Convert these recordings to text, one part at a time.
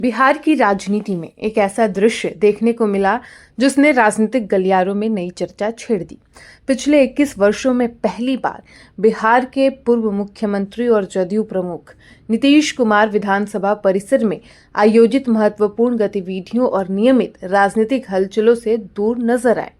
बिहार की राजनीति में एक ऐसा दृश्य देखने को मिला जिसने राजनीतिक गलियारों में नई चर्चा छेड़ दी। पिछले 21 वर्षों में पहली बार बिहार के पूर्व मुख्यमंत्री और जदयू प्रमुख नीतीश कुमार विधानसभा परिसर में आयोजित महत्वपूर्ण गतिविधियों और नियमित राजनीतिक हलचलों से दूर नजर आए।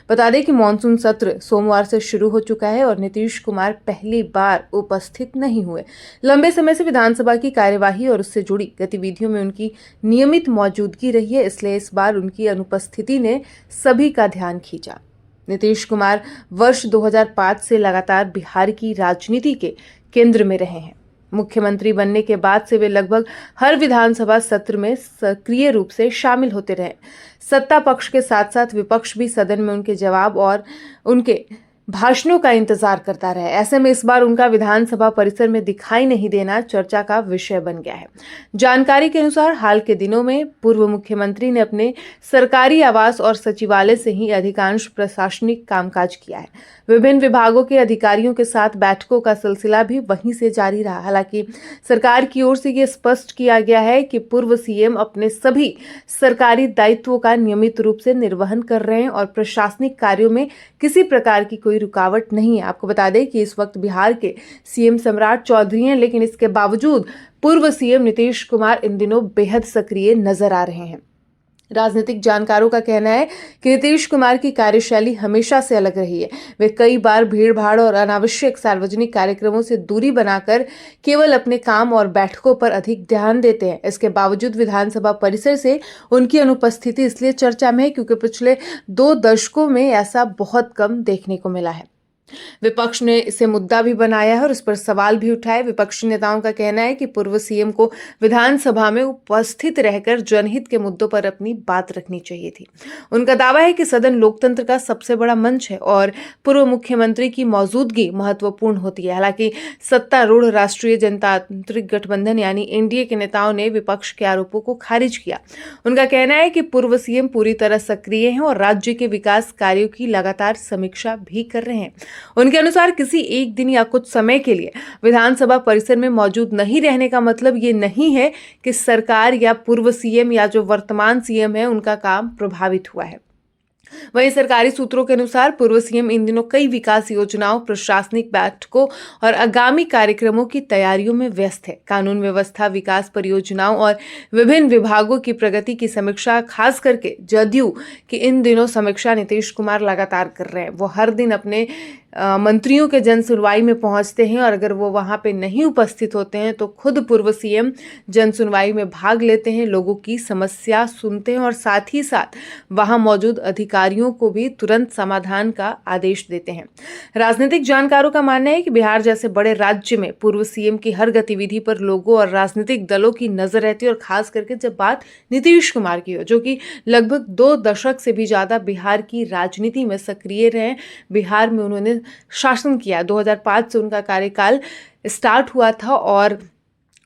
बता दें कि मानसून सत्र सोमवार से शुरू हो चुका है और नीतीश कुमार पहली बार उपस्थित नहीं हुए। लंबे समय से विधानसभा की कार्यवाही और उससे जुड़ी गतिविधियों में उनकी नियमित मौजूदगी रही है, इसलिए इस बार उनकी अनुपस्थिति ने सभी का ध्यान खींचा। नीतीश कुमार वर्ष 2005 से लगातार बिहार की राजनीति के केंद्र में रहे हैं। मुख्यमंत्री बनने के बाद से वे लगभग हर विधानसभा सत्र में सक्रिय रूप से शामिल होते रहे। सत्ता पक्ष के साथ साथ विपक्ष भी सदन में उनके जवाब और उनके भाषणों का इंतजार करता रहा। ऐसे में इस बार उनका विधानसभा परिसर में दिखाई नहीं देना चर्चा का विषय बन गया है। जानकारी के अनुसार हाल के दिनों में पूर्व मुख्यमंत्री ने अपने सरकारी आवास और सचिवालय से ही अधिकांश प्रशासनिक कामकाज किया है। विभिन्न विभागों के अधिकारियों के साथ बैठकों का सिलसिला भी वहीं से जारी रहा। हालांकि सरकार की ओर से यह स्पष्ट किया गया है कि पूर्व सीएम अपने सभी सरकारी दायित्वों का नियमित रूप से निर्वहन कर रहे हैं और प्रशासनिक कार्यों में किसी प्रकार की कोई रुकावट नहीं है। आपको बता दें कि इस वक्त बिहार के सीएम सम्राट चौधरी हैं, लेकिन इसके बावजूद पूर्व सीएम नीतीश कुमार इन दिनों बेहद सक्रिय नजर आ रहे हैं। राजनीतिक जानकारों का कहना है कि नीतीश कुमार की कार्यशैली हमेशा से अलग रही है। वे कई बार भीड़भाड़ और अनावश्यक सार्वजनिक कार्यक्रमों से दूरी बनाकर केवल अपने काम और बैठकों पर अधिक ध्यान देते हैं। इसके बावजूद विधानसभा परिसर से उनकी अनुपस्थिति इसलिए चर्चा में है क्योंकि पिछले 2 दशकों में ऐसा बहुत कम देखने को मिला है। विपक्ष ने इसे मुद्दा भी बनाया है और इस पर सवाल भी उठाए। विपक्षी नेताओं का कहना है कि पूर्व सीएम को विधानसभा में उपस्थित रहकर जनहित के मुद्दों पर अपनी बात रखनी चाहिए थी। उनका दावा है कि सदन लोकतंत्र का सबसे बड़ा मंच है और पूर्व मुख्यमंत्री की मौजूदगी महत्वपूर्ण होती है। हालांकि सत्तारूढ़ राष्ट्रीय जनतांत्रिक गठबंधन यानी एनडीए के नेताओं ने विपक्ष के आरोपों को खारिज किया। उनका कहना है कि पूर्व सीएम पूरी तरह सक्रिय हैं और राज्य के विकास कार्यों की लगातार समीक्षा भी कर रहे हैं। उनके अनुसार किसी एक दिन या कुछ समय के लिए विधानसभा परिसर में मौजूद नहीं रहने का मतलब ये नहीं है कि सरकार या पूर्व सीएम या जो वर्तमान सीएम है उनका काम प्रभावित हुआ है। वहीं सरकारी सूत्रों के अनुसार पूर्व सीएम इन दिनों कई विकास योजनाओं, प्रशासनिक बैठकों और आगामी कार्यक्रमों की तैयारियों में व्यस्त है। कानून व्यवस्था, विकास परियोजनाओं और विभिन्न विभागों की प्रगति की समीक्षा, खास करके जदयू की इन दिनों समीक्षा नीतीश कुमार लगातार कर रहे हैं। वो हर दिन अपने मंत्रियों के जन सुनवाई में पहुंचते हैं और अगर वो वहां पे नहीं उपस्थित होते हैं तो खुद पूर्व सीएम जन सुनवाई में भाग लेते हैं, लोगों की समस्या सुनते हैं और साथ ही साथ वहां मौजूद अधिकारियों को भी तुरंत समाधान का आदेश देते हैं। राजनीतिक जानकारों का मानना है कि बिहार जैसे बड़े राज्य में पूर्व सीएम की हर गतिविधि पर लोगों और राजनीतिक दलों की नजर रहती है और खास करके जब बात नीतीश कुमार की हो, जो कि लगभग 2 दशक से भी ज्यादा बिहार की राजनीति में सक्रिय रहे। बिहार में उन्होंने शासन किया। 2005 से उनका कार्यकाल स्टार्ट हुआ था और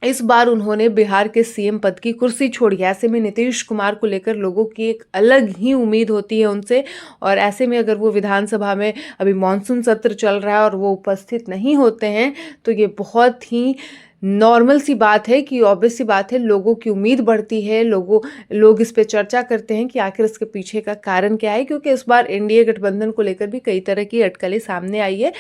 इस बार उन्होंने बिहार के सीएम पद की कुर्सी छोड़ी। ऐसे में नीतीश कुमार को लेकर लोगों की एक अलग ही उम्मीद होती है उनसे और ऐसे में अगर वो विधानसभा में अभी मानसून सत्र चल रहा है और वो उपस्थित नहीं होते हैं तो ये बहुत ही नॉर्मल सी बात है कि ऑब्वियस सी बात है, लोगों की उम्मीद बढ़ती है। लोग इस पे चर्चा करते हैं कि आखिर इसके पीछे का कारण क्या है, क्योंकि इस बार एनडीए गठबंधन को लेकर भी कई तरह की अटकलें सामने आई है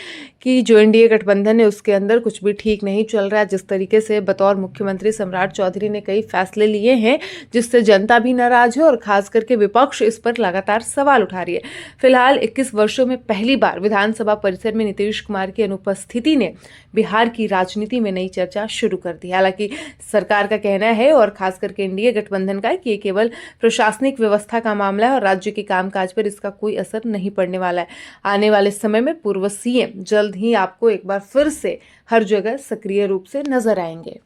कि जो एनडीए गठबंधन है उसके अंदर कुछ भी ठीक नहीं चल रहा है। जिस तरीके से बतौर मुख्यमंत्री सम्राट चौधरी ने कई फैसले लिए हैं जिससे जनता भी नाराज है और खास करके विपक्ष इस पर लगातार सवाल उठा रही है। फिलहाल 21 वर्षों में पहली बार विधानसभा परिसर में नीतीश कुमार की अनुपस्थिति ने बिहार की राजनीति में नई चर्चा शुरू कर दी। हालांकि सरकार का कहना है और खास करके एनडीए गठबंधन का कि ये केवल प्रशासनिक व्यवस्था का मामला है और राज्य के कामकाज पर इसका कोई असर नहीं पड़ने वाला है। आने वाले समय में पूर्व सीएम जल्द ही आपको एक बार फिर से हर जगह सक्रिय रूप से नजर आएंगे।